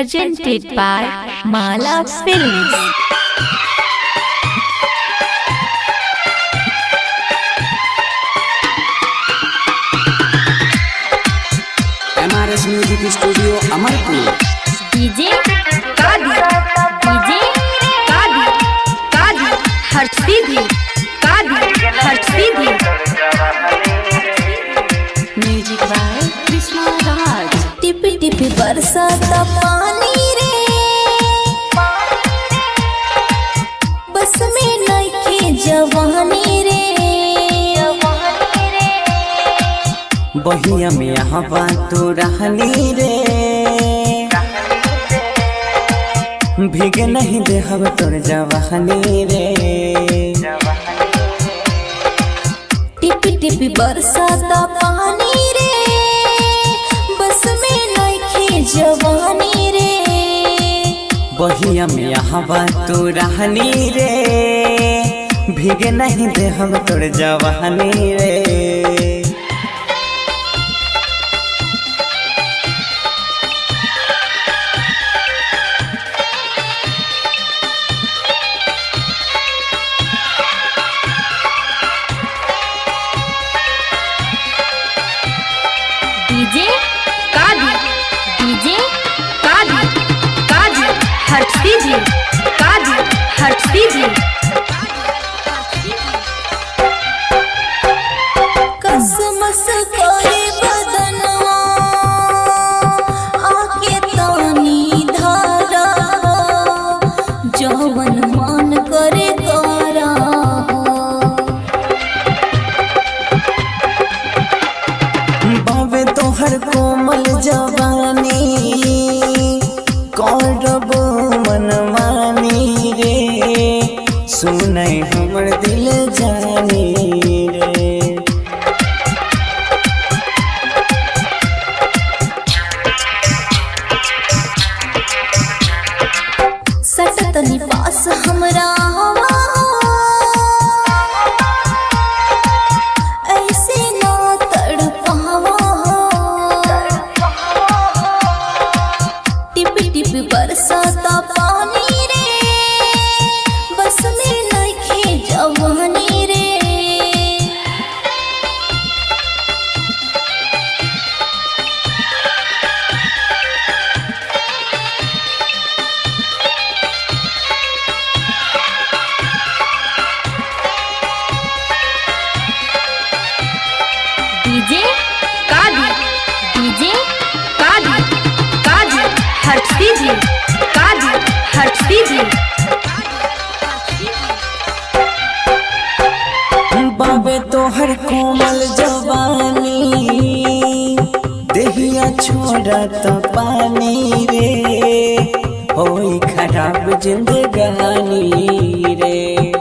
presented by Mala Films. MRS Music Studio Amarpur. DJ Kadi, DJ Kadi, Kadi, Harshidi, Kadi, Harshidi. Music by Krishna Raj. टिपी टिपी बरसाता पानी रे, बस में नइखे जवानी रे। बहिया में हवा तो रहनी रे, भीग नहीं दे हम तोर जवानी रे। टिपी टिपी बरसाता पानी रे, बस में नइखे जवानी रे। बहिया में हवा तो रहनी रे, भीग नहीं दे हम तोर जवानी रे। DJ Kadi, DJ Kadi, Kadi, Harshidi, Kadi, Harshidi. कसमस करे बदनवा, आके तानी धारा, जवन मान करे कारा। बाबे तोहर कोमल जवानी, करब मनमानी रे। सुनै हमर दिल जानी रे। सटतनी पास हमरा हवा, ऐसे ना तड़पावा। टिपी टिपी बरसाता पानी रे, बस में नइखे जवानी रे। DJ Kadi, DJ Kadi, Kadi, Harshidi, Kadi, Harshidi. बाबे तोहर कोमल जवानी, देहिया छोड़ा तो पानी रे। होई खराब जिंदगानी रे।